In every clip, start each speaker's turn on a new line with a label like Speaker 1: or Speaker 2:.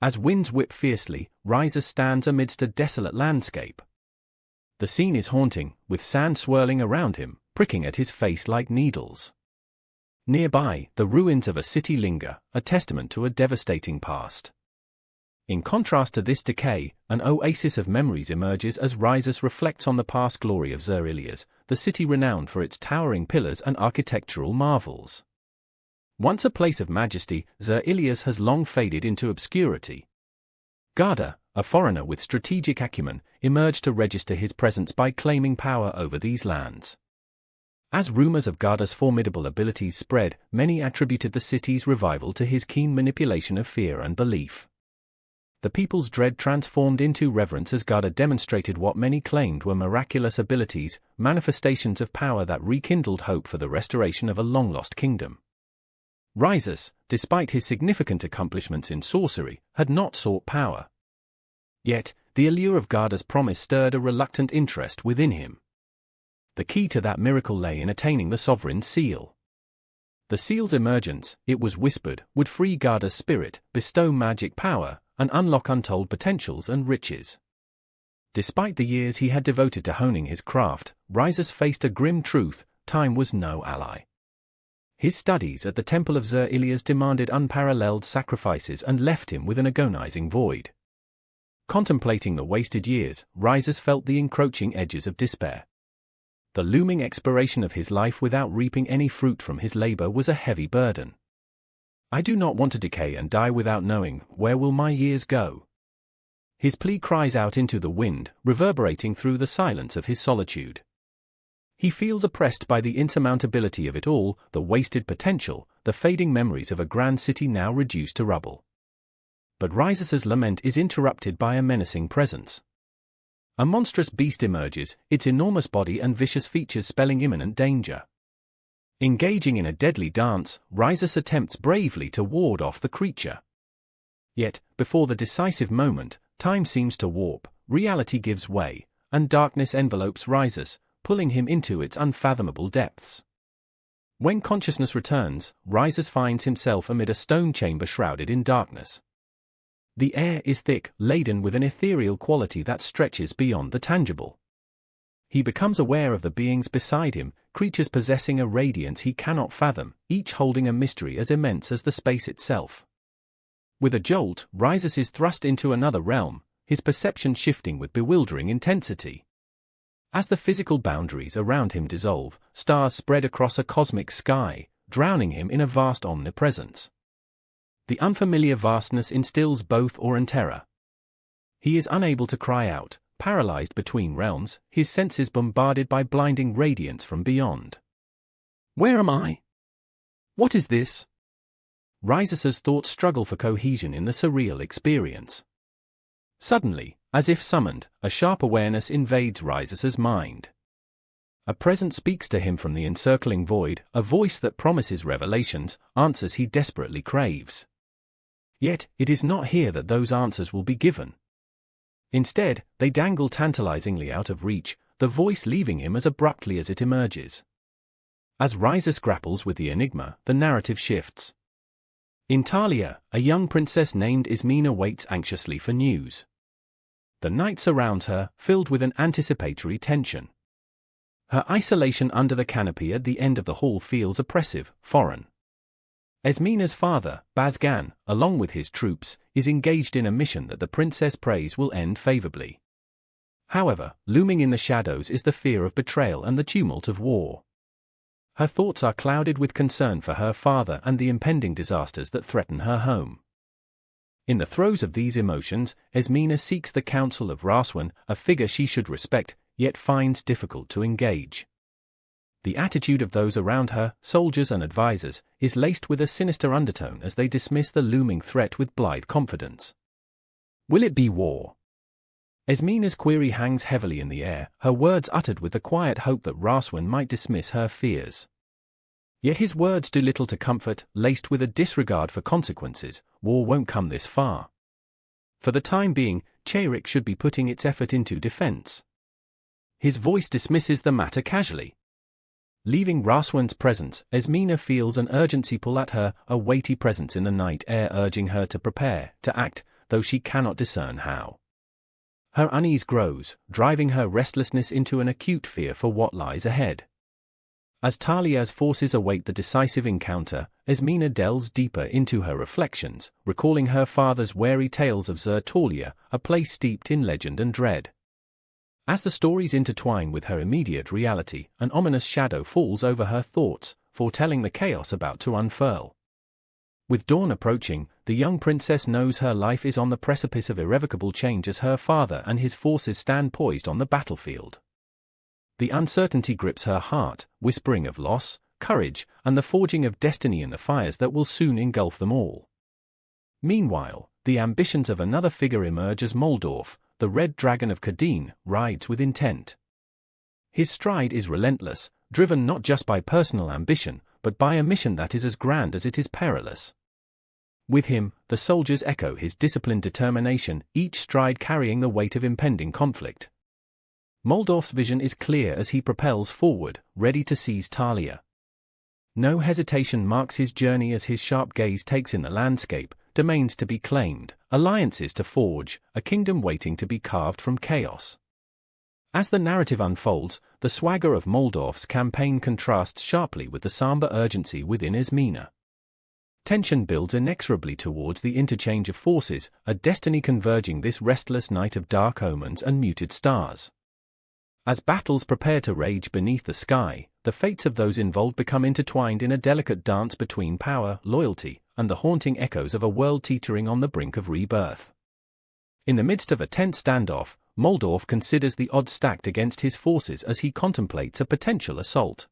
Speaker 1: As winds whip fiercely, Rises stands amidst a desolate landscape. The scene is haunting, with sand swirling around him, pricking at his face like needles. Nearby, the ruins of a city linger, a testament to a devastating past. In contrast to this decay, an oasis of memories emerges as Rises reflects on the past glory of Xer-Ilias, the city renowned for its towering pillars and architectural marvels. Once a place of majesty, Xer-Ilias has long faded into obscurity. Garda, a foreigner with strategic acumen, emerged to register his presence by claiming power over these lands. As rumors of Garda's formidable abilities spread, many attributed the city's revival to his keen manipulation of fear and belief. The people's dread transformed into reverence as Garda demonstrated what many claimed were miraculous abilities, manifestations of power that rekindled hope for the restoration of a long-lost kingdom. Rises, despite his significant accomplishments in sorcery, had not sought power. Yet, the allure of Garda's promise stirred a reluctant interest within him. The key to that miracle lay in attaining the sovereign's seal. The seal's emergence, it was whispered, would free Garda's spirit, bestow magic power, and unlock untold potentials and riches. Despite the years he had devoted to honing his craft, Rises faced a grim truth: time was no ally. His studies at the Temple of Xer-Ilias demanded unparalleled sacrifices and left him with an agonizing void. Contemplating the wasted years, Rises felt the encroaching edges of despair. The looming expiration of his life without reaping any fruit from his labor was a heavy burden. I do not want to decay and die without knowing, where will my years go? His plea cries out into the wind, reverberating through the silence of his solitude. He feels oppressed by the insurmountability of it all, the wasted potential, the fading memories of a grand city now reduced to rubble. But Rises's lament is interrupted by a menacing presence. A monstrous beast emerges, its enormous body and vicious features spelling imminent danger. Engaging in a deadly dance, Rises attempts bravely to ward off the creature. Yet, before the decisive moment, time seems to warp, reality gives way, and darkness envelopes Rises, pulling him into its unfathomable depths. When consciousness returns, Rises finds himself amid a stone chamber shrouded in darkness. The air is thick, laden with an ethereal quality that stretches beyond the tangible. He becomes aware of the beings beside him, creatures possessing a radiance he cannot fathom, each holding a mystery as immense as the space itself. With a jolt, Rises is thrust into another realm, his perception shifting with bewildering intensity. As the physical boundaries around him dissolve, stars spread across a cosmic sky, drowning him in a vast omnipresence. The unfamiliar vastness instills both awe and terror. He is unable to cry out, paralyzed between realms, his senses bombarded by blinding radiance from beyond. Where am I? What is this? Rises's thoughts struggle for cohesion in the surreal experience. Suddenly, as if summoned, a sharp awareness invades Rises's mind. A presence speaks to him from the encircling void, a voice that promises revelations, answers he desperately craves. Yet, it is not here that those answers will be given. Instead, they dangle tantalizingly out of reach, the voice leaving him as abruptly as it emerges. As Rises grapples with the enigma, the narrative shifts. In Talia, a young princess named Ismena waits anxiously for news. The night surrounds her, filled with an anticipatory tension. Her isolation under the canopy at the end of the hall feels oppressive, foreign. Ismena's father, Bazgan, along with his troops, is engaged in a mission that the princess prays will end favorably. However, looming in the shadows is the fear of betrayal and the tumult of war. Her thoughts are clouded with concern for her father and the impending disasters that threaten her home. In the throes of these emotions, Ismena seeks the counsel of Rakuin, a figure she should respect, yet finds difficult to engage. The attitude of those around her, soldiers and advisors, is laced with a sinister undertone as they dismiss the looming threat with blithe confidence. Will it be war? Ismena's query hangs heavily in the air, her words uttered with the quiet hope that Rakuin might dismiss her fears. Yet his words do little to comfort, laced with a disregard for consequences. War won't come this far. For the time being, Cheirik should be putting its effort into defense. His voice dismisses the matter casually. Leaving Rakuin's presence, Ismena feels an urgency pull at her, a weighty presence in the night air urging her to prepare, to act. though she cannot discern how. Her unease grows, driving her restlessness into an acute fear for what lies ahead. As Talia's forces await the decisive encounter, Esmina delves deeper into her reflections, recalling her father's wary tales of Zertalia, a place steeped in legend and dread. As the stories intertwine with her immediate reality, an ominous shadow falls over her thoughts, foretelling the chaos about to unfurl. With dawn approaching, the young princess knows her life is on the precipice of irrevocable change as her father and his forces stand poised on the battlefield. The uncertainty grips her heart, whispering of loss, courage, and the forging of destiny in the fires that will soon engulf them all. Meanwhile, the ambitions of another figure emerge as Moldorf, the Red Dragon of Kadin, rides with intent. His stride is relentless, driven not just by personal ambition, but by a mission that is as grand as it is perilous. With him, the soldiers echo his disciplined determination, each stride carrying the weight of impending conflict. Moldorf's vision is clear as he propels forward, ready to seize Talia. No hesitation marks his journey as his sharp gaze takes in the landscape, domains to be claimed, alliances to forge, a kingdom waiting to be carved from chaos. As the narrative unfolds, the swagger of Moldorf's campaign contrasts sharply with the somber urgency within Esmina. Tension builds inexorably towards the interchange of forces, a destiny converging this restless night of dark omens and muted stars. As battles prepare to rage beneath the sky, the fates of those involved become intertwined in a delicate dance between power, loyalty, and the haunting echoes of a world teetering on the brink of rebirth. In the midst of a tense standoff, Moldorf considers the odds stacked against his forces as he contemplates a potential assault.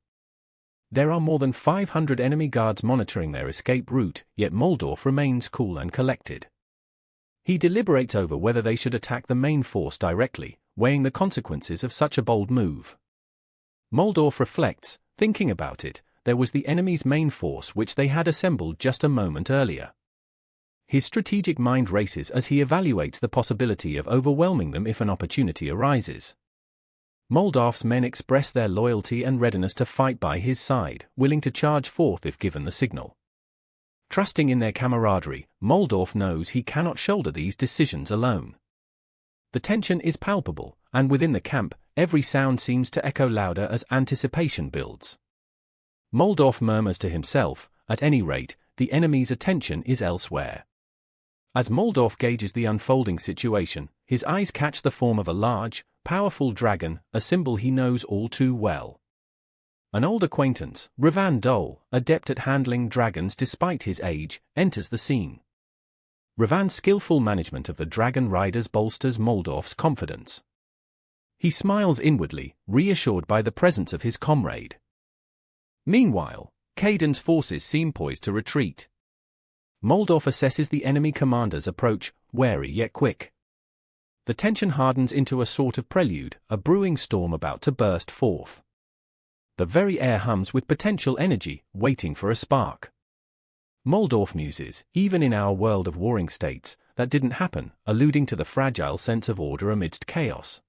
Speaker 1: There are more than 500 enemy guards monitoring their escape route, yet Moldorf remains cool and collected. He deliberates over whether they should attack the main force directly, weighing the consequences of such a bold move. Moldorf reflects, thinking about it, there was the enemy's main force which they had assembled just a moment earlier. His strategic mind races as he evaluates the possibility of overwhelming them if an opportunity arises. Moldorf's men express their loyalty and readiness to fight by his side, willing to charge forth if given the signal. Trusting in their camaraderie, Moldorf knows he cannot shoulder these decisions alone. The tension is palpable, and within the camp, every sound seems to echo louder as anticipation builds. Moldorf murmurs to himself, at any rate, the enemy's attention is elsewhere. As Moldorf gauges the unfolding situation, his eyes catch the form of a large, powerful dragon, a symbol he knows all too well. An old acquaintance, Ravan Dole, adept at handling dragons despite his age, enters the scene. Ravan's skillful management of the dragon riders bolsters Moldorf's confidence. He smiles inwardly, reassured by the presence of his comrade. Meanwhile, Kaidan's forces seem poised to retreat. Moldorf assesses the enemy commander's approach, wary yet quick. The tension hardens into a sort of prelude, a brewing storm about to burst forth. The very air hums with potential energy, waiting for a spark. Moldorf muses, even in our world of warring states, that didn't happen, alluding to the fragile sense of order amidst chaos.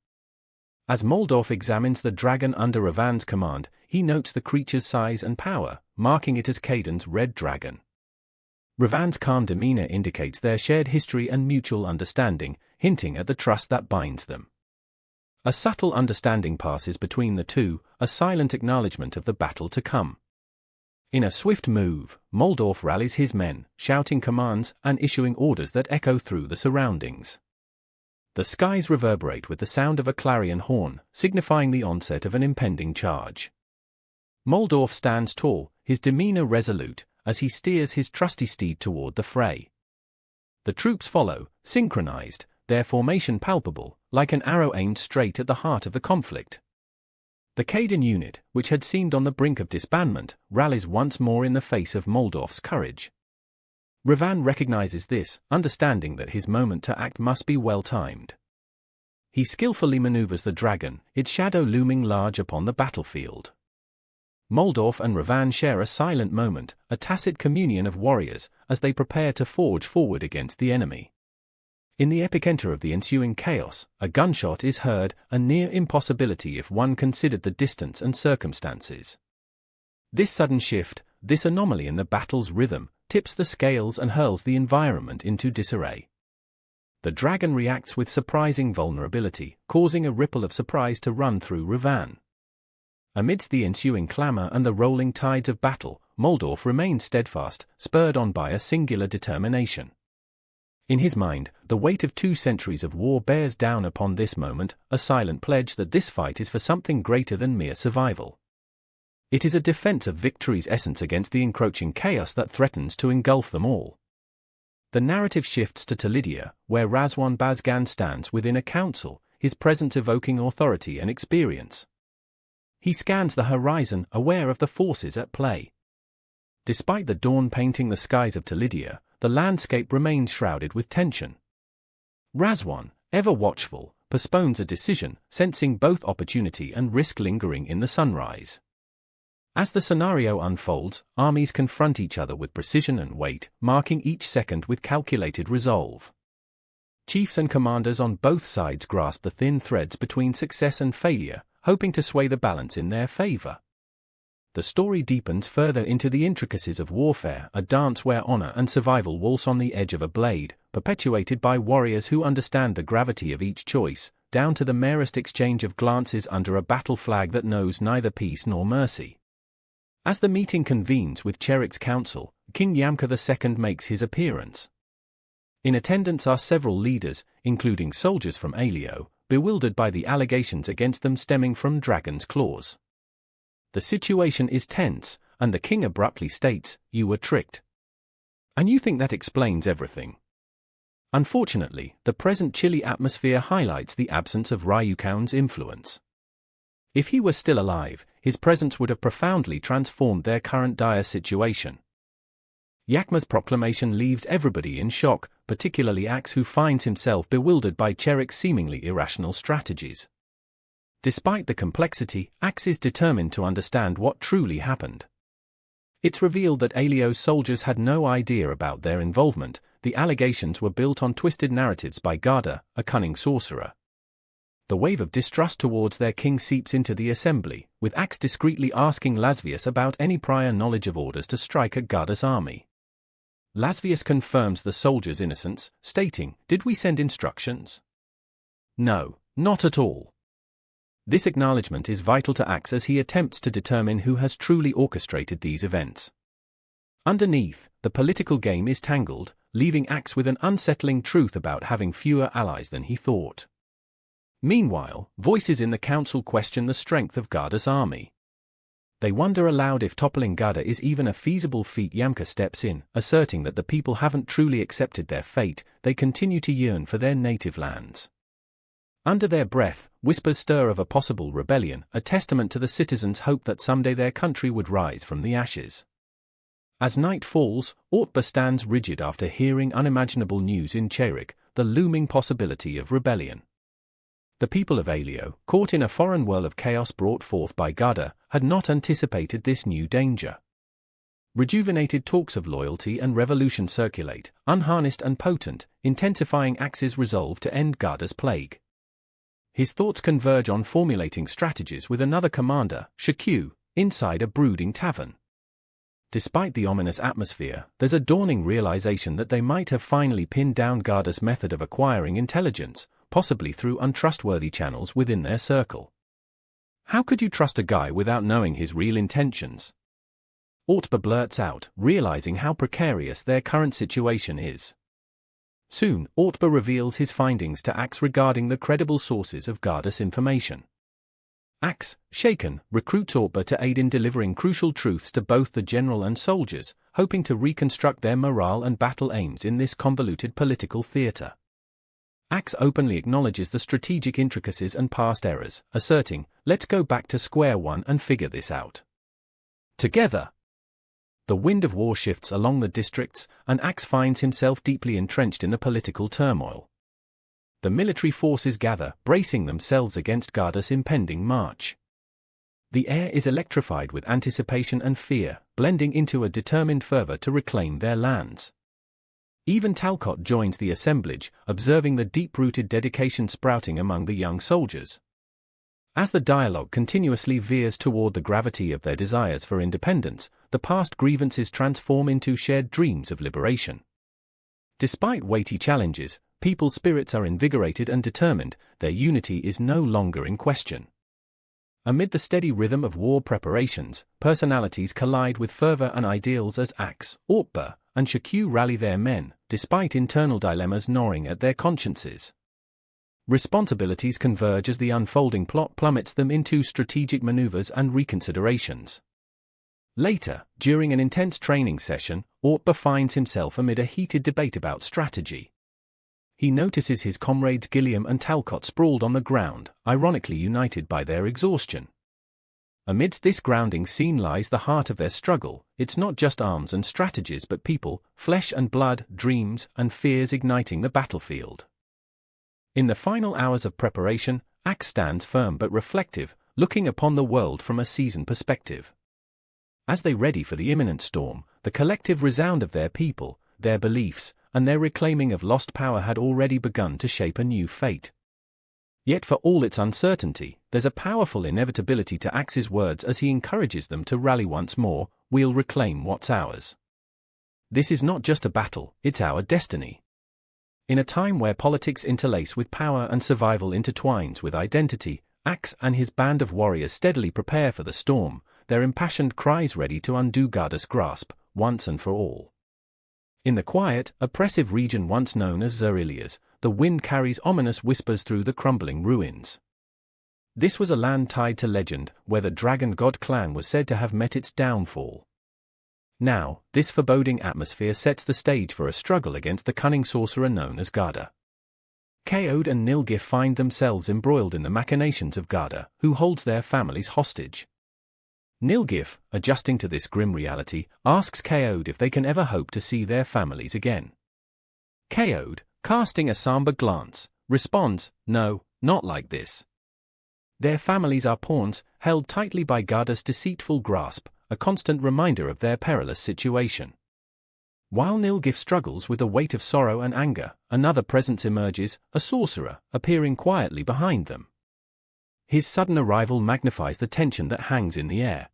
Speaker 1: As Moldorf examines the dragon under Ravan's command, he notes the creature's size and power, marking it as Kaidan's red dragon. Ravan's calm demeanor indicates their shared history and mutual understanding, hinting at the trust that binds them. A subtle understanding passes between the two, a silent acknowledgement of the battle to come. In a swift move, Moldorf rallies his men, shouting commands and issuing orders that echo through the surroundings. The skies reverberate with the sound of a clarion horn, signifying the onset of an impending charge. Moldorf stands tall, his demeanor resolute, as he steers his trusty steed toward the fray. The troops follow, synchronized, their formation palpable, like an arrow aimed straight at the heart of the conflict. The Kaidan unit, which had seemed on the brink of disbandment, rallies once more in the face of Moldorf's courage. Ravan recognizes this, understanding that his moment to act must be well-timed. He skillfully maneuvers the dragon, its shadow looming large upon the battlefield. Moldorf and Ravan share a silent moment, a tacit communion of warriors, as they prepare to forge forward against the enemy. In the epicenter of the ensuing chaos, a gunshot is heard, a near impossibility if one considered the distance and circumstances. This sudden shift, this anomaly in the battle's rhythm, tips the scales and hurls the environment into disarray. The dragon reacts with surprising vulnerability, causing a ripple of surprise to run through Ravan. Amidst the ensuing clamor and the rolling tides of battle, Moldorf remains steadfast, spurred on by a singular determination. In his mind, the weight of 2 centuries of war bears down upon this moment, a silent pledge that this fight is for something greater than mere survival. It is a defense of victory's essence against the encroaching chaos that threatens to engulf them all. The narrative shifts to Talidia, where Razwan Bazgan stands within a council, his presence evoking authority and experience. He scans the horizon, aware of the forces at play. Despite the dawn painting the skies of Talidia, the landscape remains shrouded with tension. Razwan, ever watchful, postpones a decision, sensing both opportunity and risk lingering in the sunrise. As the scenario unfolds, armies confront each other with precision and weight, marking each second with calculated resolve. Chiefs and commanders on both sides grasp the thin threads between success and failure, hoping to sway the balance in their favor. The story deepens further into the intricacies of warfare, a dance where honor and survival waltz on the edge of a blade, perpetuated by warriors who understand the gravity of each choice, down to the merest exchange of glances under a battle flag that knows neither peace nor mercy. As the meeting convenes with Cherik's council, King Yamka II makes his appearance. In attendance are several leaders, including soldiers from Alio, bewildered by the allegations against them stemming from Dragon's Claws. The situation is tense, and the king abruptly states, "You were tricked. And you think that explains everything?" Unfortunately, the present chilly atmosphere highlights the absence of Ryukaun's influence. If he were still alive, his presence would have profoundly transformed their current dire situation. Yakma's proclamation leaves everybody in shock, particularly Axe, who finds himself bewildered by Cherik's seemingly irrational strategies. Despite the complexity, Axe is determined to understand what truly happened. It's revealed that Alio's soldiers had no idea about their involvement. The allegations were built on twisted narratives by Garda, a cunning sorcerer. The wave of distrust towards their king seeps into the assembly, with Axe discreetly asking Lasvius about any prior knowledge of orders to strike at Garda's army. Lasvius confirms the soldiers' innocence, stating, "Did we send instructions?" "No, not at all." This acknowledgement is vital to Axe as he attempts to determine who has truly orchestrated these events. Underneath, the political game is tangled, leaving Axe with an unsettling truth about having fewer allies than he thought. Meanwhile, voices in the council question the strength of Garda's army. They wonder aloud if toppling Garda is even a feasible feat. Yamka steps in, asserting that the people haven't truly accepted their fate, they continue to yearn for their native lands. Under their breath, whispers stir of a possible rebellion, a testament to the citizens' hope that someday their country would rise from the ashes. As night falls, Ortba stands rigid after hearing unimaginable news in Cherik, the looming possibility of rebellion. The people of Alio, caught in a foreign whirl of chaos brought forth by Garda, had not anticipated this new danger. Rejuvenated talks of loyalty and revolution circulate, unharnessed and potent, intensifying Axe's resolve to end Garda's plague. His thoughts converge on formulating strategies with another commander, Shikyu, inside a brooding tavern. Despite the ominous atmosphere, there's a dawning realization that they might have finally pinned down Garda's method of acquiring intelligence, possibly through untrustworthy channels within their circle. How could you trust a guy without knowing his real intentions? Ortba blurts out, realizing how precarious their current situation is. Soon, Ortba reveals his findings to Axe regarding the credible sources of Garda's information. Axe, shaken, recruits Ortba to aid in delivering crucial truths to both the general and soldiers, hoping to reconstruct their morale and battle aims in this convoluted political theater. Axe openly acknowledges the strategic intricacies and past errors, asserting, "Let's go back to square one and figure this out together." The wind of war shifts along the districts, and Axe finds himself deeply entrenched in the political turmoil. The military forces gather, bracing themselves against Garda's impending march. The air is electrified with anticipation and fear, blending into a determined fervor to reclaim their lands. Even Talcott joins the assemblage, observing the deep-rooted dedication sprouting among the young soldiers. As the dialogue continuously veers toward the gravity of their desires for independence, the past grievances transform into shared dreams of liberation. Despite weighty challenges, people's spirits are invigorated and determined, their unity is no longer in question. Amid the steady rhythm of war preparations, personalities collide with fervor and ideals as Axe, Ortba, and Shikyu rally their men, despite internal dilemmas gnawing at their consciences. Responsibilities converge as the unfolding plot plummets them into strategic maneuvers and reconsiderations. Later, during an intense training session, Ortba finds himself amid a heated debate about strategy. He notices his comrades Gilliam and Talcott sprawled on the ground, ironically united by their exhaustion. Amidst this grounding scene lies the heart of their struggle. It's not just arms and strategies but people, flesh and blood, dreams and fears igniting the battlefield. In the final hours of preparation, Axe stands firm but reflective, looking upon the world from a seasoned perspective. As they ready for the imminent storm, the collective resound of their people, their beliefs, and their reclaiming of lost power had already begun to shape a new fate. Yet for all its uncertainty, there's a powerful inevitability to Axe's words as he encourages them to rally once more. We'll reclaim what's ours. This is not just a battle, it's our destiny. In a time where politics interlace with power and survival intertwines with identity, Axe and his band of warriors steadily prepare for the storm, their impassioned cries ready to undo Garda's grasp, once and for all. In the quiet, oppressive region once known as Xerilias, the wind carries ominous whispers through the crumbling ruins. This was a land tied to legend, where the Dragon God clan was said to have met its downfall. Now, this foreboding atmosphere sets the stage for a struggle against the cunning sorcerer known as Garda. Kaode and Nilgif find themselves embroiled in the machinations of Garda, who holds their families hostage. Nilgif, adjusting to this grim reality, asks Kaode if they can ever hope to see their families again. Kaode, casting a somber glance, responds, "No, not like this." Their families are pawns, held tightly by Garda's deceitful grasp, a constant reminder of their perilous situation. While Nilgif struggles with the weight of sorrow and anger, another presence emerges, a sorcerer, appearing quietly behind them. His sudden arrival magnifies the tension that hangs in the air.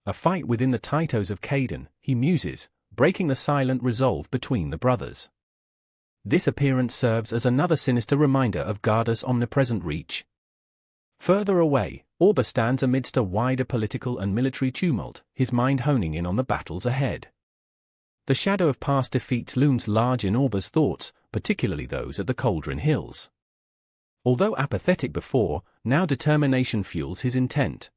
Speaker 1: A fight within the Taitos of Kaden, he muses, breaking the silent resolve between the brothers. This appearance serves as another sinister reminder of Garda's omnipresent reach. Further away, Orba stands amidst a wider political and military tumult, his mind honing in on the battles ahead. The shadow of past defeats looms large in Orba's thoughts, particularly those at the Cauldron Hills. Although apathetic before, now determination fuels his intent.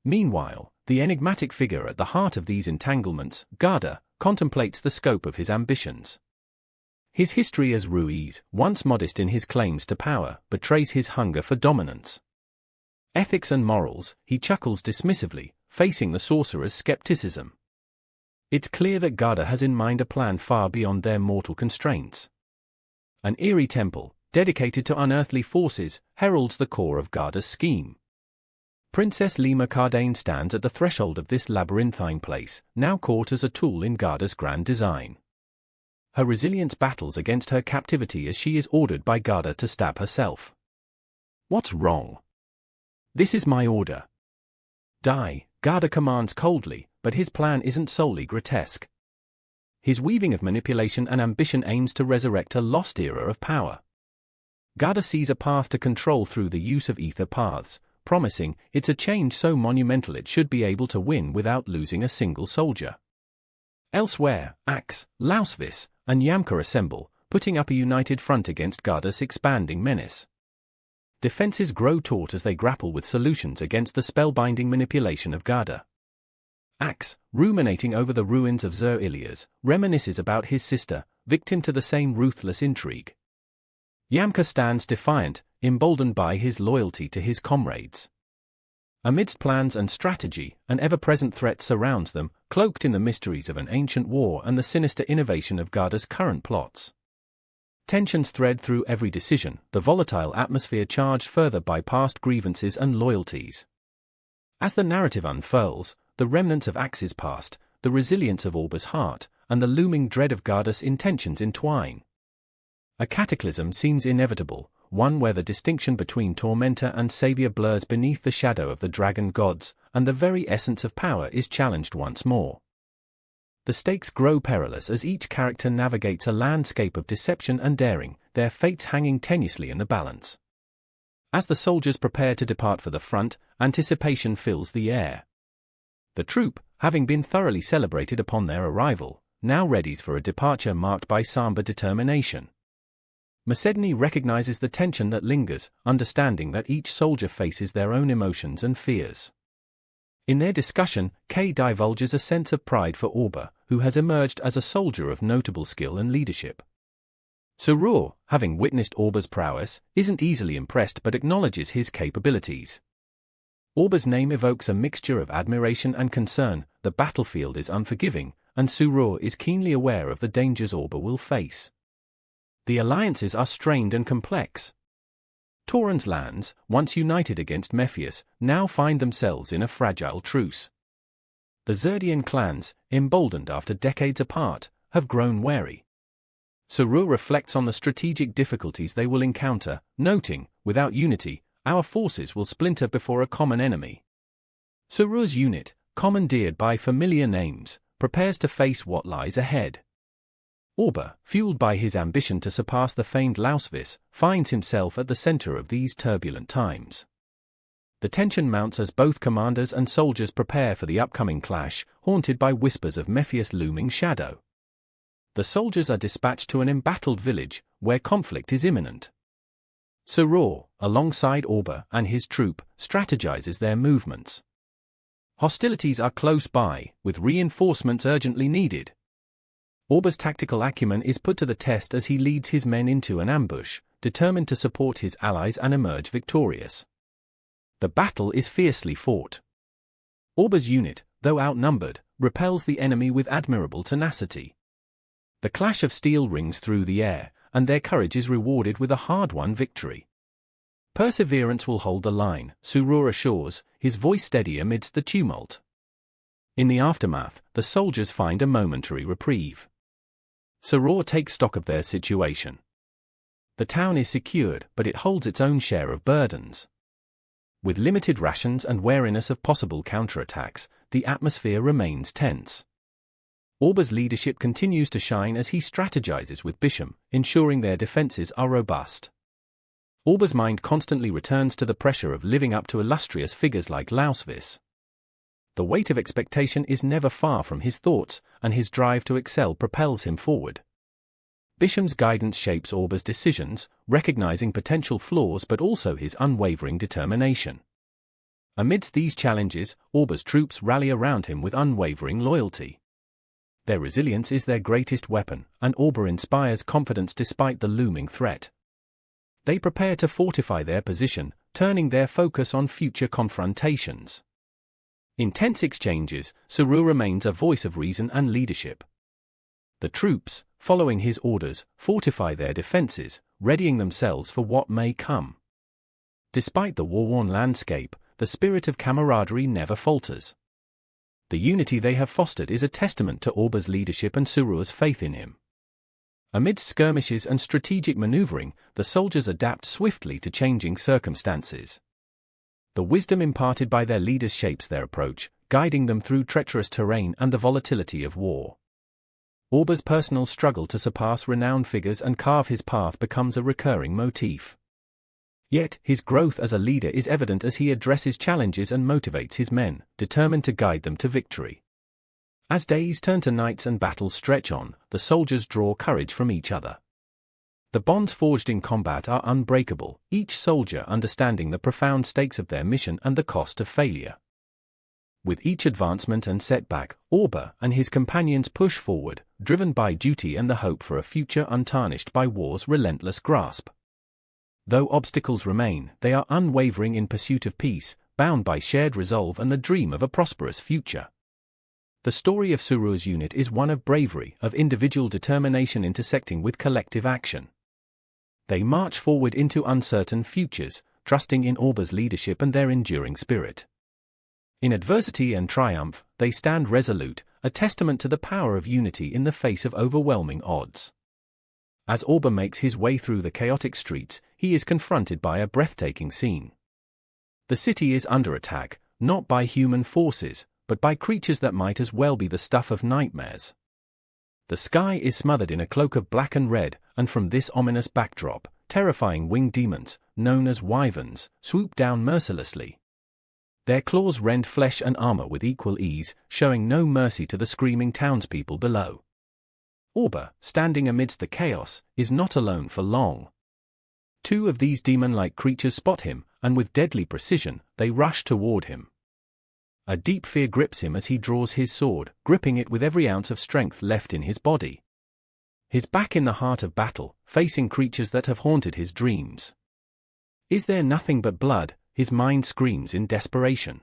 Speaker 1: Meanwhile, the enigmatic figure at the heart of these entanglements, Garda, contemplates the scope of his ambitions. His history as Ruiz, once modest in his claims to power, betrays his hunger for dominance. Ethics and morals, he chuckles dismissively, facing the sorcerer's skepticism. It's clear that Garda has in mind a plan far beyond their mortal constraints. An eerie temple, dedicated to unearthly forces, heralds the core of Garda's scheme. Princess Lima Cardane stands at the threshold of this labyrinthine place, now caught as a tool in Garda's grand design. Her resilience battles against her captivity as she is ordered by Garda to stab herself. "What's wrong?" "This is my order." "Die," Garda commands coldly, but his plan isn't solely grotesque. His weaving of manipulation and ambition aims to resurrect a lost era of power. Garda sees a path to control through the use of ether paths, promising it's a change so monumental it should be able to win without losing a single soldier. Elsewhere, Axe, Lausvis, and Yamka assemble, putting up a united front against Garda's expanding menace. Defenses grow taut as they grapple with solutions against the spellbinding manipulation of Garda. Axe, ruminating over the ruins of Xerilias, reminisces about his sister, victim to the same ruthless intrigue. Yamka stands defiant, emboldened by his loyalty to his comrades. Amidst plans and strategy, an ever-present threat surrounds them, cloaked in the mysteries of an ancient war and the sinister innovation of Garda's current plots. Tensions thread through every decision, the volatile atmosphere charged further by past grievances and loyalties. As the narrative unfurls, the remnants of Axe's past, the resilience of Orba's heart, and the looming dread of Garda's intentions entwine. A cataclysm seems inevitable, one where the distinction between tormentor and savior blurs beneath the shadow of the dragon gods, and the very essence of power is challenged once more. The stakes grow perilous as each character navigates a landscape of deception and daring, their fates hanging tenuously in the balance. As the soldiers prepare to depart for the front, anticipation fills the air. The troop, having been thoroughly celebrated upon their arrival, now readies for a departure marked by somber determination. Macedni recognizes the tension that lingers, understanding that each soldier faces their own emotions and fears. In their discussion, Kay divulges a sense of pride for Orba, who has emerged as a soldier of notable skill and leadership. Surur, having witnessed Orba's prowess, isn't easily impressed but acknowledges his capabilities. Orba's name evokes a mixture of admiration and concern. The battlefield is unforgiving, and Surur is keenly aware of the dangers Orba will face. The alliances are strained and complex. Tauran's lands, once united against Mephius, now find themselves in a fragile truce. The Zerdian clans, emboldened after decades apart, have grown wary. Surur reflects on the strategic difficulties they will encounter, noting, without unity, our forces will splinter before a common enemy. Surur's unit, commandeered by familiar names, prepares to face what lies ahead. Orba, fueled by his ambition to surpass the famed Lausvis, finds himself at the center of these turbulent times. The tension mounts as both commanders and soldiers prepare for the upcoming clash, haunted by whispers of Mephius' looming shadow. The soldiers are dispatched to an embattled village, where conflict is imminent. Surur, alongside Orba and his troop, strategizes their movements. Hostilities are close by, with reinforcements urgently needed. Orba's tactical acumen is put to the test as he leads his men into an ambush, determined to support his allies and emerge victorious. The battle is fiercely fought. Orba's unit, though outnumbered, repels the enemy with admirable tenacity. The clash of steel rings through the air, and their courage is rewarded with a hard-won victory. Perseverance will hold the line, Surur assures, his voice steady amidst the tumult. In the aftermath, the soldiers find a momentary reprieve. Surur takes stock of their situation. The town is secured, but it holds its own share of burdens. With limited rations and wariness of possible counterattacks, the atmosphere remains tense. Orba's leadership continues to shine as he strategizes with Bisham, ensuring their defenses are robust. Orba's mind constantly returns to the pressure of living up to illustrious figures like Lausvis. The weight of expectation is never far from his thoughts, and his drive to excel propels him forward. Bisham's guidance shapes Orba's decisions, recognizing potential flaws but also his unwavering determination. Amidst these challenges, Orba's troops rally around him with unwavering loyalty. Their resilience is their greatest weapon, and Orba inspires confidence despite the looming threat. They prepare to fortify their position, turning their focus on future confrontations. In tense exchanges, Surur remains a voice of reason and leadership. The troops, following his orders, fortify their defenses, readying themselves for what may come. Despite the war-worn landscape, the spirit of camaraderie never falters. The unity they have fostered is a testament to Orba's leadership and Surur's faith in him. Amidst skirmishes and strategic maneuvering, the soldiers adapt swiftly to changing circumstances. The wisdom imparted by their leaders shapes their approach, guiding them through treacherous terrain and the volatility of war. Orba's personal struggle to surpass renowned figures and carve his path becomes a recurring motif. Yet, his growth as a leader is evident as he addresses challenges and motivates his men, determined to guide them to victory. As days turn to nights and battles stretch on, the soldiers draw courage from each other. The bonds forged in combat are unbreakable, each soldier understanding the profound stakes of their mission and the cost of failure. With each advancement and setback, Orba and his companions push forward, driven by duty and the hope for a future untarnished by war's relentless grasp. Though obstacles remain, they are unwavering in pursuit of peace, bound by shared resolve and the dream of a prosperous future. The story of Surur's unit is one of bravery, of individual determination intersecting with collective action. They march forward into uncertain futures, trusting in Orba's leadership and their enduring spirit. In adversity and triumph, they stand resolute, a testament to the power of unity in the face of overwhelming odds. As Orba makes his way through the chaotic streets, he is confronted by a breathtaking scene. The city is under attack, not by human forces, but by creatures that might as well be the stuff of nightmares. The sky is smothered in a cloak of black and red, and from this ominous backdrop, terrifying winged demons, known as wyverns, swoop down mercilessly. Their claws rend flesh and armor with equal ease, showing no mercy to the screaming townspeople below. Orba, standing amidst the chaos, is not alone for long. Two of these demon-like creatures spot him, and with deadly precision, they rush toward him. A deep fear grips him as he draws his sword, gripping it with every ounce of strength left in his body. His back in the heart of battle, facing creatures that have haunted his dreams. Is there nothing but blood? His mind screams in desperation.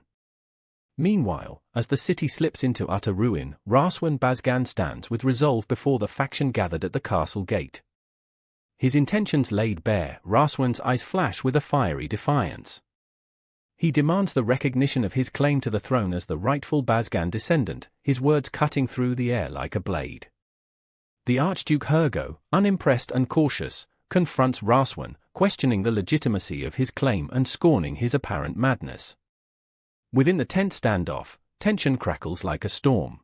Speaker 1: Meanwhile, as the city slips into utter ruin, Rakuin Bazgan stands with resolve before the faction gathered at the castle gate. His intentions laid bare, Rakuin's eyes flash with a fiery defiance. He demands the recognition of his claim to the throne as the rightful Bazgan descendant, his words cutting through the air like a blade. The Archduke Hergo, unimpressed and cautious, confronts Rakuin, questioning the legitimacy of his claim and scorning his apparent madness. Within the tense standoff, tension crackles like a storm.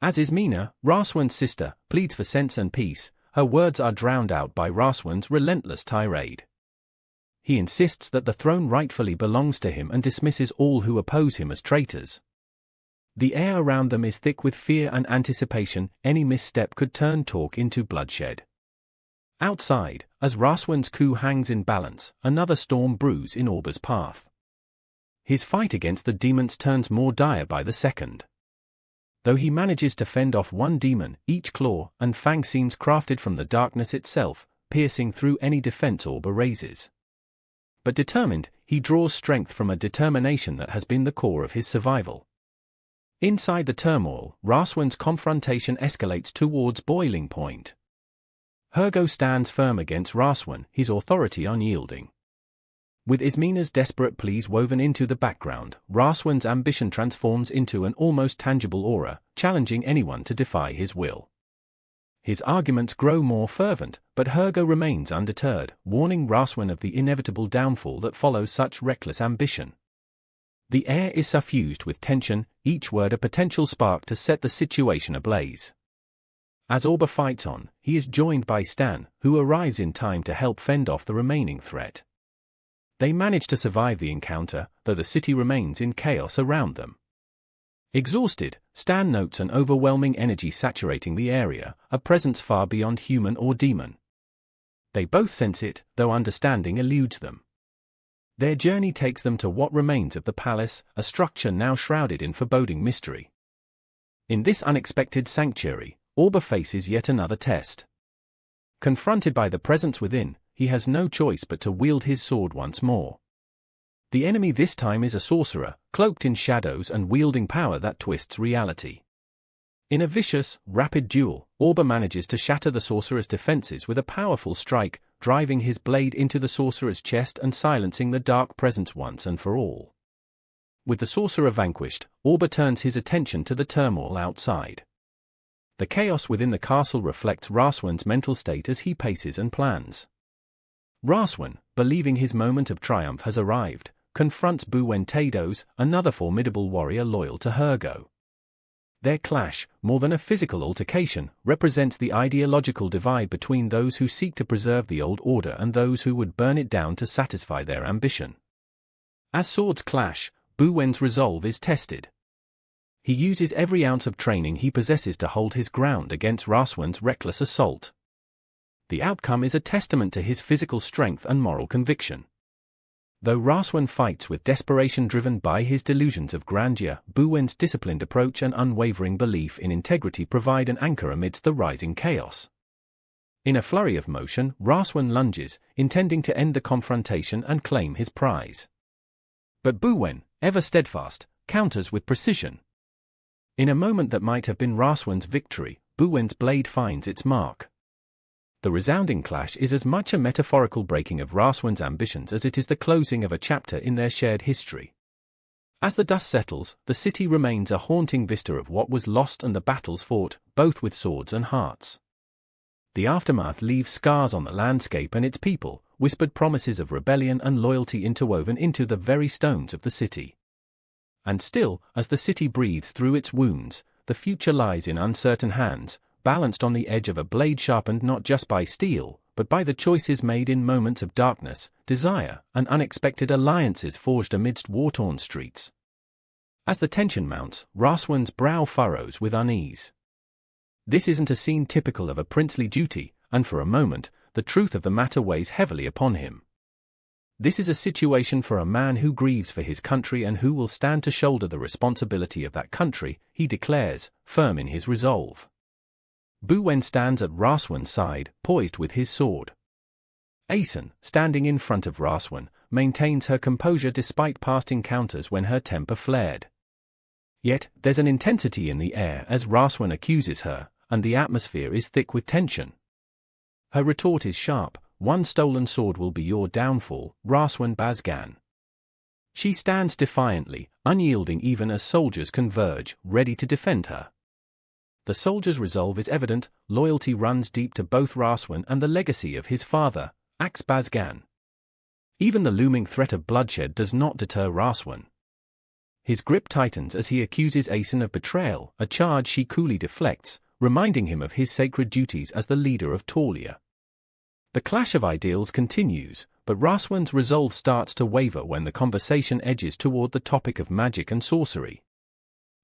Speaker 1: As Ismina, Rakuin's sister, pleads for sense and peace, her words are drowned out by Rakuin's relentless tirade. He insists that the throne rightfully belongs to him and dismisses all who oppose him as traitors. The air around them is thick with fear and anticipation, any misstep could turn talk into bloodshed. Outside, as Rakuin's coup hangs in balance, another storm brews in Orba's path. His fight against the demons turns more dire by the second. Though he manages to fend off one demon, each claw and fang seems crafted from the darkness itself, piercing through any defense Orba raises. But determined, he draws strength from a determination that has been the core of his survival. Inside the turmoil, Rakuin's confrontation escalates towards boiling point. Hergo stands firm against Rakuin, his authority unyielding. With Ismina's desperate pleas woven into the background, Rakuin's ambition transforms into an almost tangible aura, challenging anyone to defy his will. His arguments grow more fervent, but Hergo remains undeterred, warning Rakuin of the inevitable downfall that follows such reckless ambition. The air is suffused with tension, each word a potential spark to set the situation ablaze. As Orba fights on, he is joined by Stan, who arrives in time to help fend off the remaining threat. They manage to survive the encounter, though the city remains in chaos around them. Exhausted, Stan notes an overwhelming energy saturating the area, a presence far beyond human or demon. They both sense it, though understanding eludes them. Their journey takes them to what remains of the palace, a structure now shrouded in foreboding mystery. In this unexpected sanctuary, Orba faces yet another test. Confronted by the presence within, he has no choice but to wield his sword once more. The enemy this time is a sorcerer, cloaked in shadows and wielding power that twists reality. In a vicious, rapid duel, Orba manages to shatter the sorcerer's defenses with a powerful strike, driving his blade into the sorcerer's chest and silencing the dark presence once and for all. With the sorcerer vanquished, Orba turns his attention to the turmoil outside. The chaos within the castle reflects Rakuin's mental state as he paces and plans. Rakuin, believing his moment of triumph has arrived, confronts Buwen-Tados, another formidable warrior loyal to Hergo. Their clash, more than a physical altercation, represents the ideological divide between those who seek to preserve the old order and those who would burn it down to satisfy their ambition. As swords clash, Buwen's resolve is tested. He uses every ounce of training he possesses to hold his ground against Rakuin's reckless assault. The outcome is a testament to his physical strength and moral conviction. Though Rakuin fights with desperation driven by his delusions of grandeur, Buwen's disciplined approach and unwavering belief in integrity provide an anchor amidst the rising chaos. In a flurry of motion, Rakuin lunges, intending to end the confrontation and claim his prize. But Buwen, ever steadfast, counters with precision. In a moment that might have been Rakuin's victory, Buwen's blade finds its mark. The resounding clash is as much a metaphorical breaking of Rakuin's ambitions as it is the closing of a chapter in their shared history. As the dust settles, the city remains a haunting vista of what was lost and the battles fought, both with swords and hearts. The aftermath leaves scars on the landscape and its people, whispered promises of rebellion and loyalty interwoven into the very stones of the city. And still, as the city breathes through its wounds, the future lies in uncertain hands, balanced on the edge of a blade sharpened not just by steel, but by the choices made in moments of darkness, desire, and unexpected alliances forged amidst war-torn streets. As the tension mounts, Rakuin's brow furrows with unease. This isn't a scene typical of a princely duty, and for a moment, the truth of the matter weighs heavily upon him. This is a situation for a man who grieves for his country and who will stand to shoulder the responsibility of that country, he declares, firm in his resolve. Bu Wen stands at Rakuin's side, poised with his sword. Asen, standing in front of Rakuin, maintains her composure despite past encounters when her temper flared. Yet, there's an intensity in the air as Rakuin accuses her, and the atmosphere is thick with tension. Her retort is sharp: "One stolen sword will be your downfall, Rakuin Bazgan." She stands defiantly, unyielding even as soldiers converge, ready to defend her. The soldiers' resolve is evident, loyalty runs deep to both Rakuin and the legacy of his father, Axe Bazgan. Even the looming threat of bloodshed does not deter Rakuin. His grip tightens as he accuses Asen of betrayal, a charge she coolly deflects, reminding him of his sacred duties as the leader of Taulia. The clash of ideals continues, but Rakuin's resolve starts to waver when the conversation edges toward the topic of magic and sorcery.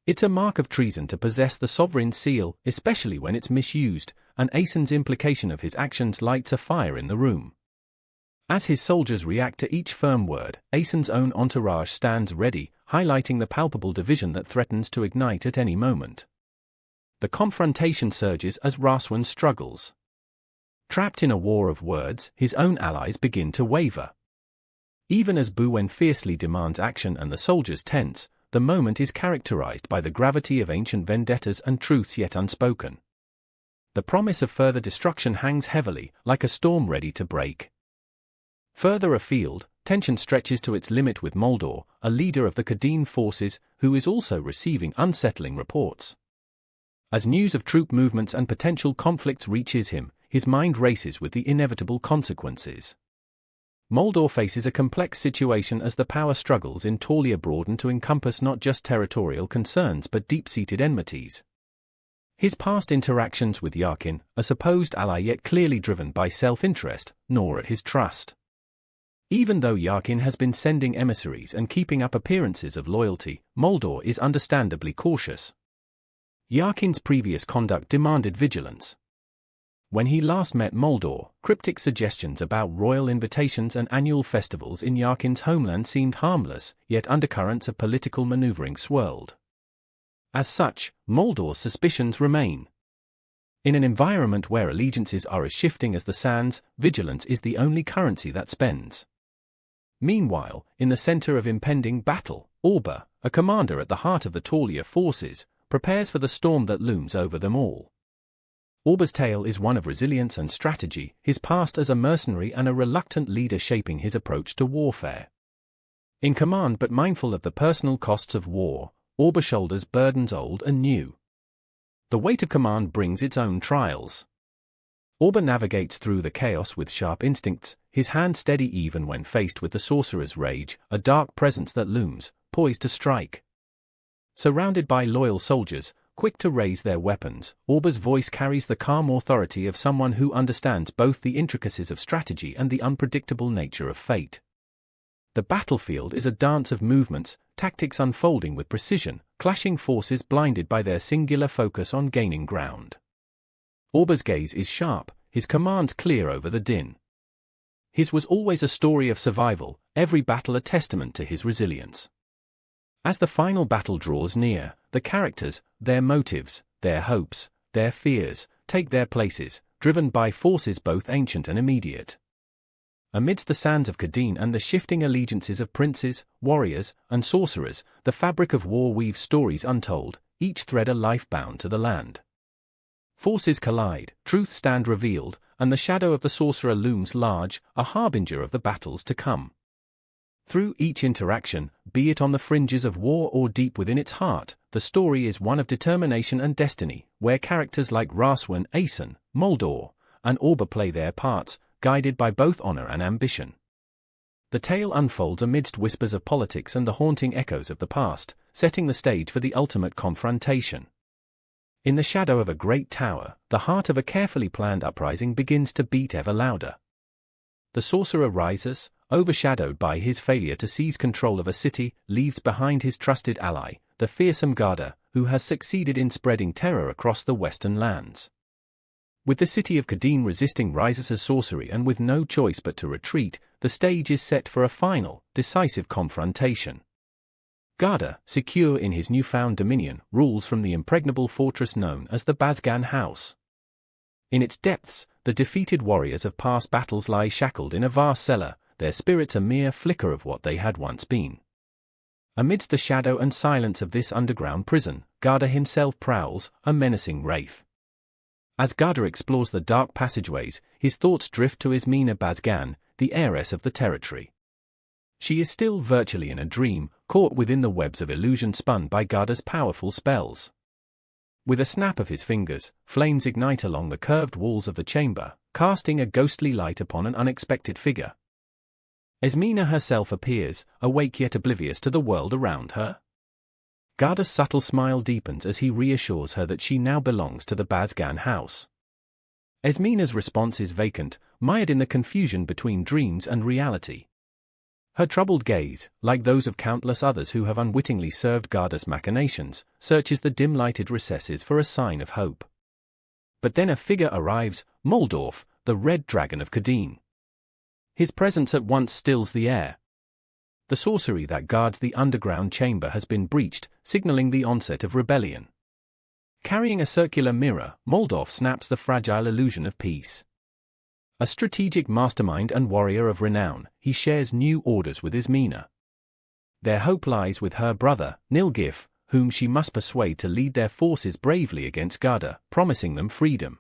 Speaker 1: It's a mark of treason to possess the sovereign's seal, especially when it's misused, and Asen's implication of his actions lights a fire in the room. As his soldiers react to each firm word, Asen's own entourage stands ready, highlighting the palpable division that threatens to ignite at any moment. The confrontation surges as Rakuin struggles. Trapped in a war of words, his own allies begin to waver. Even as Bu Wen fiercely demands action and the soldiers tense, the moment is characterized by the gravity of ancient vendettas and truths yet unspoken. The promise of further destruction hangs heavily, like a storm ready to break. Further afield, tension stretches to its limit with Moldor, a leader of the Kadene forces, who is also receiving unsettling reports. As news of troop movements and potential conflicts reaches him, his mind races with the inevitable consequences. Moldor faces a complex situation as the power struggles in Taulia broaden to encompass not just territorial concerns but deep-seated enmities. His past interactions with Rakuin, a supposed ally yet clearly driven by self-interest, gnaw at his trust. Even though Rakuin has been sending emissaries and keeping up appearances of loyalty, Moldor is understandably cautious. Rakuin's previous conduct demanded vigilance. When he last met Moldor, cryptic suggestions about royal invitations and annual festivals in Rakuin's homeland seemed harmless, yet undercurrents of political maneuvering swirled. As such, Moldor's suspicions remain. In an environment where allegiances are as shifting as the sands, vigilance is the only currency that spends. Meanwhile, in the center of impending battle, Orba, a commander at the heart of the Taulia forces, prepares for the storm that looms over them all. Orba's tale is one of resilience and strategy, his past as a mercenary and a reluctant leader shaping his approach to warfare. In command but mindful of the personal costs of war, Orba shoulders burdens old and new. The weight of command brings its own trials. Orba navigates through the chaos with sharp instincts, his hand steady even when faced with the sorcerer's rage, a dark presence that looms, poised to strike. Surrounded by loyal soldiers, quick to raise their weapons, Orba's voice carries the calm authority of someone who understands both the intricacies of strategy and the unpredictable nature of fate. The battlefield is a dance of movements, tactics unfolding with precision, clashing forces blinded by their singular focus on gaining ground. Orba's gaze is sharp, his commands clear over the din. His was always a story of survival, every battle a testament to his resilience. As the final battle draws near, the characters, their motives, their hopes, their fears, take their places, driven by forces both ancient and immediate. Amidst the sands of Kadene and the shifting allegiances of princes, warriors, and sorcerers, the fabric of war weaves stories untold, each thread a life bound to the land. Forces collide, truths stand revealed, and the shadow of the sorcerer looms large, a harbinger of the battles to come. Through each interaction, be it on the fringes of war or deep within its heart, the story is one of determination and destiny, where characters like Rakuin, Asen, Moldor, and Orba play their parts, guided by both honor and ambition. The tale unfolds amidst whispers of politics and the haunting echoes of the past, setting the stage for the ultimate confrontation. In the shadow of a great tower, the heart of a carefully planned uprising begins to beat ever louder. The sorcerer rises, overshadowed by his failure to seize control of a city, leaves behind his trusted ally, the fearsome Garda, who has succeeded in spreading terror across the western lands. With the city of Kadene resisting Rises' sorcery and with no choice but to retreat, the stage is set for a final, decisive confrontation. Garda, secure in his newfound dominion, rules from the impregnable fortress known as the Bazgan House. In its depths, the defeated warriors of past battles lie shackled in a vast cellar, their spirits a mere flicker of what they had once been. Amidst the shadow and silence of this underground prison, Garda himself prowls, a menacing wraith. As Garda explores the dark passageways, his thoughts drift to Ismina Bazgan, the heiress of the territory. She is still virtually in a dream, caught within the webs of illusion spun by Garda's powerful spells. With a snap of his fingers, flames ignite along the curved walls of the chamber, casting a ghostly light upon an unexpected figure. Ismina herself appears, awake yet oblivious to the world around her. Garda's subtle smile deepens as he reassures her that she now belongs to the Bazgan house. Ismina's response is vacant, mired in the confusion between dreams and reality. Her troubled gaze, like those of countless others who have unwittingly served Garda's machinations, searches the dim-lighted recesses for a sign of hope. But then a figure arrives, Moldorf, the Red Dragon of Kadene. His presence at once stills the air. The sorcery that guards the underground chamber has been breached, signaling the onset of rebellion. Carrying a circular mirror, Moldorf snaps the fragile illusion of peace. A strategic mastermind and warrior of renown, he shares new orders with Ismina. Their hope lies with her brother, Nilgif, whom she must persuade to lead their forces bravely against Garda, promising them freedom.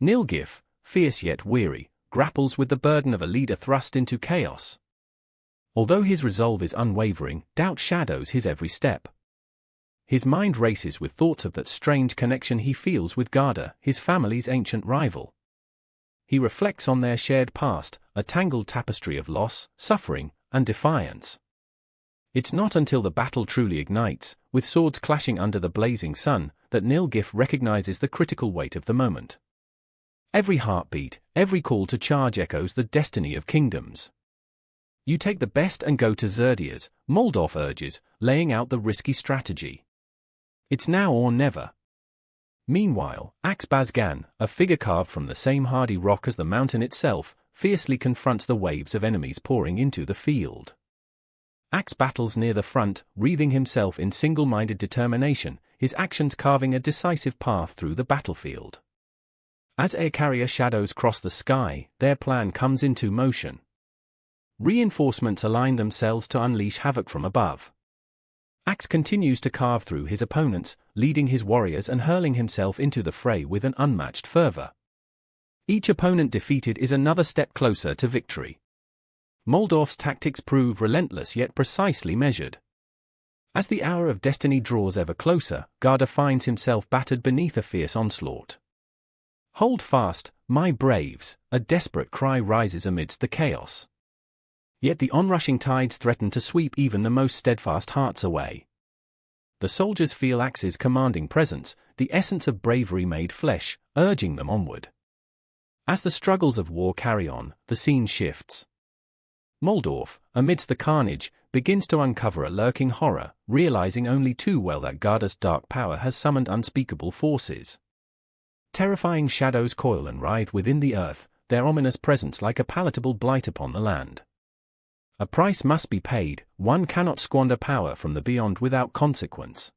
Speaker 1: Nilgif, fierce yet weary, grapples with the burden of a leader thrust into chaos. Although his resolve is unwavering, doubt shadows his every step. His mind races with thoughts of that strange connection he feels with Garda, his family's ancient rival. He reflects on their shared past, a tangled tapestry of loss, suffering, and defiance. It's not until the battle truly ignites, with swords clashing under the blazing sun, that Nilgif recognizes the critical weight of the moment. Every heartbeat, every call to charge echoes the destiny of kingdoms. You take the best and go to Zerdias, Moldorf urges, laying out the risky strategy. It's now or never. Meanwhile, Axe Bazgan, a figure carved from the same hardy rock as the mountain itself, fiercely confronts the waves of enemies pouring into the field. Axe battles near the front, wreathing himself in single-minded determination, his actions carving a decisive path through the battlefield. As air carrier shadows cross the sky, their plan comes into motion. Reinforcements align themselves to unleash havoc from above. Axe continues to carve through his opponents, leading his warriors and hurling himself into the fray with an unmatched fervor. Each opponent defeated is another step closer to victory. Moldorf's tactics prove relentless yet precisely measured. As the hour of destiny draws ever closer, Garda finds himself battered beneath a fierce onslaught. "Hold fast, my braves," a desperate cry rises amidst the chaos. Yet the onrushing tides threaten to sweep even the most steadfast hearts away. The soldiers feel Axe's commanding presence, the essence of bravery made flesh, urging them onward. As the struggles of war carry on, the scene shifts. Moldorf, amidst the carnage, begins to uncover a lurking horror, realizing only too well that Garda's dark power has summoned unspeakable forces. Terrifying shadows coil and writhe within the earth, their ominous presence like a palatable blight upon the land. A price must be paid, one cannot squander power from the beyond without consequence.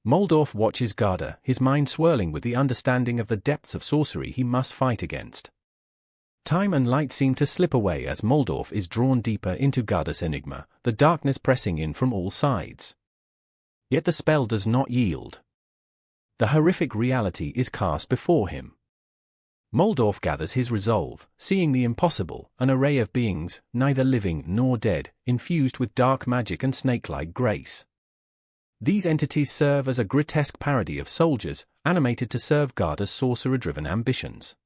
Speaker 1: Moldorf watches Garda, his mind swirling with the understanding of the depths of sorcery he must fight against. Time and light seem to slip away as Moldorf is drawn deeper into Garda's enigma, the darkness pressing in from all sides. Yet the spell does not yield. The horrific reality is cast before him. Moldorf gathers his resolve, seeing the impossible, an array of beings, neither living nor dead, infused with dark magic and snake-like grace. These entities serve as a grotesque parody of soldiers, animated to serve Garda's sorcerer-driven ambitions.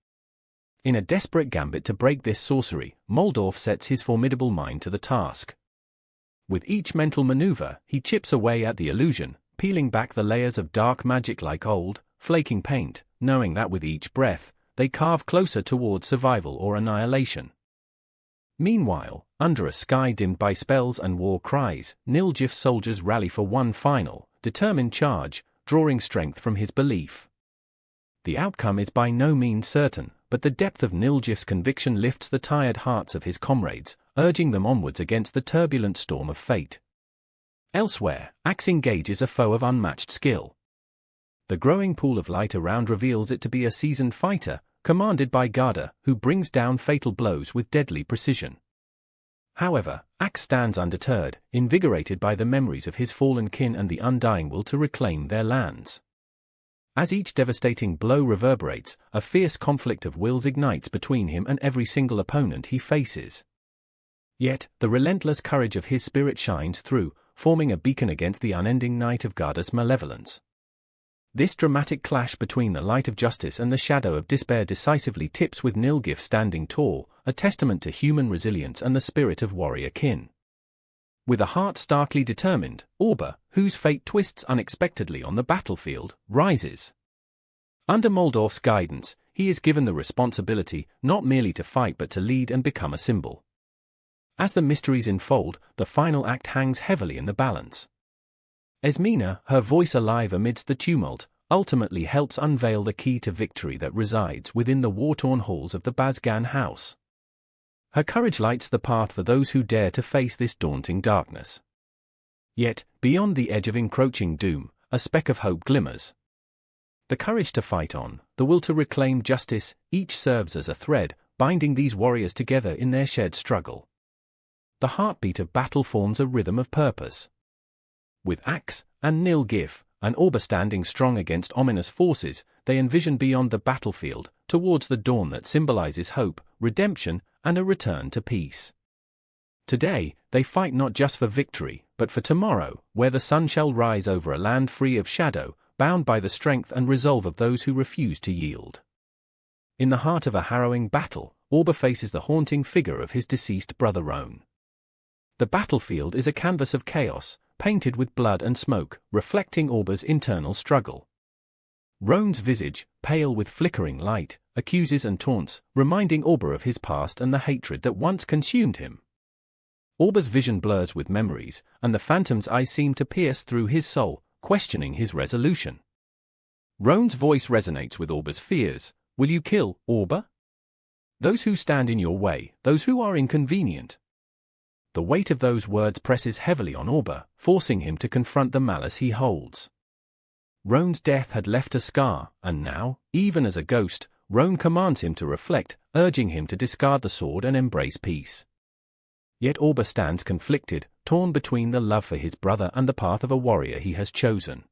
Speaker 1: In a desperate gambit to break this sorcery, Moldorf sets his formidable mind to the task. With each mental maneuver, he chips away at the illusion, peeling back the layers of dark magic like old, flaking paint, knowing that with each breath, they carve closer towards survival or annihilation. Meanwhile, under a sky dimmed by spells and war cries, Niljif's soldiers rally for one final, determined charge, drawing strength from his belief. The outcome is by no means certain, but the depth of Niljif's conviction lifts the tired hearts of his comrades, urging them onwards against the turbulent storm of fate. Elsewhere, Axe engages a foe of unmatched skill. The growing pool of light around reveals it to be a seasoned fighter, commanded by Garda, who brings down fatal blows with deadly precision. However, Axe stands undeterred, invigorated by the memories of his fallen kin and the undying will to reclaim their lands. As each devastating blow reverberates, a fierce conflict of wills ignites between him and every single opponent he faces. Yet, the relentless courage of his spirit shines through, forming a beacon against the unending night of Garda's malevolence. This dramatic clash between the light of justice and the shadow of despair decisively tips with Niljif standing tall, a testament to human resilience and the spirit of warrior kin. With a heart starkly determined, Orba, whose fate twists unexpectedly on the battlefield, rises. Under Moldorf's guidance, he is given the responsibility not merely to fight but to lead and become a symbol. As the mysteries unfold, the final act hangs heavily in the balance. Esmina, her voice alive amidst the tumult, ultimately helps unveil the key to victory that resides within the war-torn halls of the Bazgan house. Her courage lights the path for those who dare to face this daunting darkness. Yet, beyond the edge of encroaching doom, a speck of hope glimmers. The courage to fight on, the will to reclaim justice, each serves as a thread, binding these warriors together in their shared struggle. The heartbeat of battle forms a rhythm of purpose. With Axe and Niljif, and Orba standing strong against ominous forces, they envision beyond the battlefield, towards the dawn that symbolizes hope, redemption, and a return to peace. Today, they fight not just for victory, but for tomorrow, where the sun shall rise over a land free of shadow, bound by the strength and resolve of those who refuse to yield. In the heart of a harrowing battle, Orba faces the haunting figure of his deceased brother Roan. The battlefield is a canvas of chaos, painted with blood and smoke, reflecting Orba's internal struggle. Roan's visage, pale with flickering light, accuses and taunts, reminding Orba of his past and the hatred that once consumed him. Orba's vision blurs with memories, and the phantom's eyes seem to pierce through his soul, questioning his resolution. Roan's voice resonates with Orba's fears. Will you kill Orba? Those who stand in your way, those who are inconvenient. The weight of those words presses heavily on Orba, forcing him to confront the malice he holds. Roan's death had left a scar, and now, even as a ghost, Roan commands him to reflect, urging him to discard the sword and embrace peace. Yet Orba stands conflicted, torn between the love for his brother and the path of a warrior he has chosen.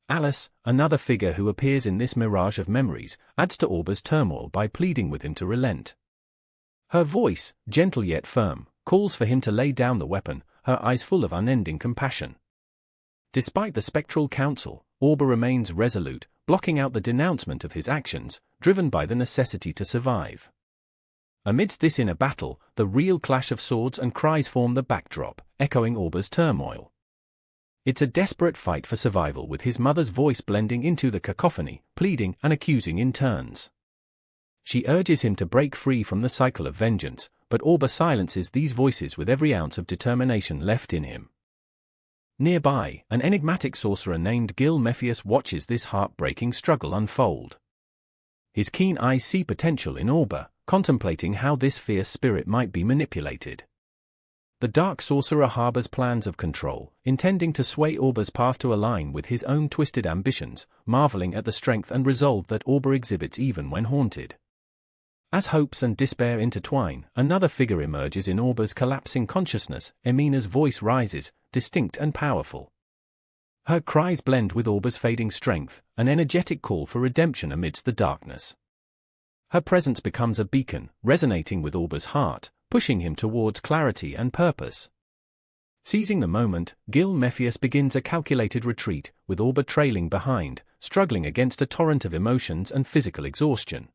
Speaker 1: Alice, another figure who appears in this mirage of memories, adds to Orba's turmoil by pleading with him to relent. Her voice, gentle yet firm, calls for him to lay down the weapon, her eyes full of unending compassion. Despite the spectral counsel, Orba remains resolute, blocking out the denouncement of his actions, driven by the necessity to survive. Amidst this inner battle, the real clash of swords and cries form the backdrop, echoing Orba's turmoil. It's a desperate fight for survival, with his mother's voice blending into the cacophony, pleading and accusing in turns. She urges him to break free from the cycle of vengeance, but Orba silences these voices with every ounce of determination left in him. Nearby, an enigmatic sorcerer named Gil Mephius watches this heartbreaking struggle unfold. His keen eyes see potential in Orba, contemplating how this fierce spirit might be manipulated. The dark sorcerer harbors plans of control, intending to sway Orba's path to align with his own twisted ambitions, marveling at the strength and resolve that Orba exhibits even when haunted. As hopes and despair intertwine, another figure emerges in Orba's collapsing consciousness. Emina's voice rises, distinct and powerful. Her cries blend with Orba's fading strength, an energetic call for redemption amidst the darkness. Her presence becomes a beacon, resonating with Orba's heart, pushing him towards clarity and purpose. Seizing the moment, Gil Mephius begins a calculated retreat, with Orba trailing behind, struggling against a torrent of emotions and physical exhaustion.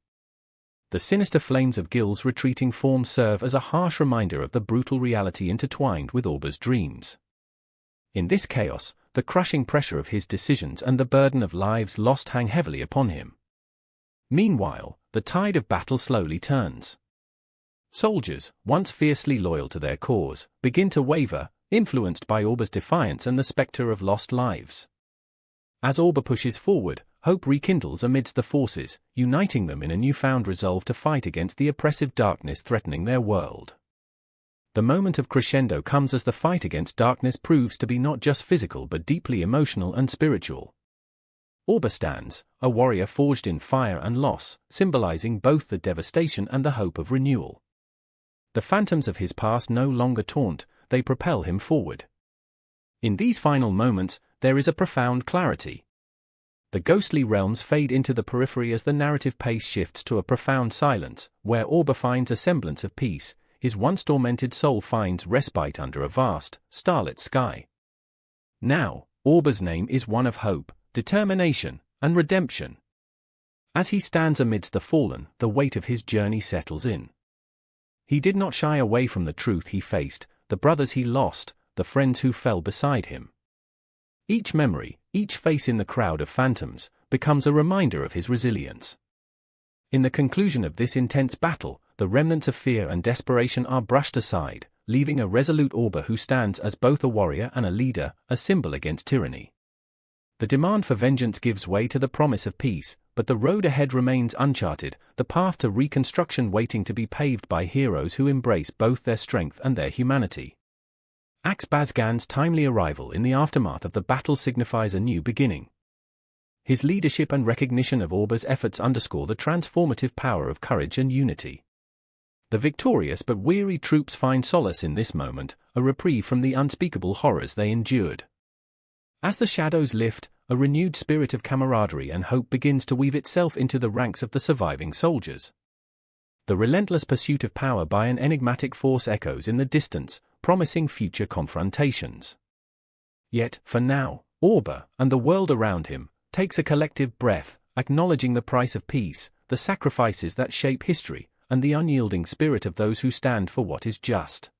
Speaker 1: The sinister flames of Gil's retreating form serve as a harsh reminder of the brutal reality intertwined with Orba's dreams. In this chaos, the crushing pressure of his decisions and the burden of lives lost hang heavily upon him. Meanwhile, the tide of battle slowly turns. Soldiers, once fiercely loyal to their cause, begin to waver, influenced by Orba's defiance and the specter of lost lives. As Orba pushes forward, hope rekindles amidst the forces, uniting them in a newfound resolve to fight against the oppressive darkness threatening their world. The moment of crescendo comes as the fight against darkness proves to be not just physical but deeply emotional and spiritual. Orba stands, a warrior forged in fire and loss, symbolizing both the devastation and the hope of renewal. The phantoms of his past no longer taunt, they propel him forward. In these final moments, there is a profound clarity. The ghostly realms fade into the periphery as the narrative pace shifts to a profound silence, where Orba finds a semblance of peace. His once tormented soul finds respite under a vast, starlit sky. Now, Orba's name is one of hope, determination, and redemption. As he stands amidst the fallen, the weight of his journey settles in. He did not shy away from the truth he faced, the brothers he lost, the friends who fell beside him. Each memory, each face in the crowd of phantoms, becomes a reminder of his resilience. In the conclusion of this intense battle, the remnants of fear and desperation are brushed aside, leaving a resolute Orba who stands as both a warrior and a leader, a symbol against tyranny. The demand for vengeance gives way to the promise of peace, but the road ahead remains uncharted, the path to reconstruction waiting to be paved by heroes who embrace both their strength and their humanity. Axbazgan's timely arrival in the aftermath of the battle signifies a new beginning. His leadership and recognition of Orba's efforts underscore the transformative power of courage and unity. The victorious but weary troops find solace in this moment, a reprieve from the unspeakable horrors they endured. As the shadows lift, a renewed spirit of camaraderie and hope begins to weave itself into the ranks of the surviving soldiers. The relentless pursuit of power by an enigmatic force echoes in the distance, promising future confrontations. Yet, for now, Orba, and the world around him, takes a collective breath, acknowledging the price of peace, the sacrifices that shape history, and the unyielding spirit of those who stand for what is just.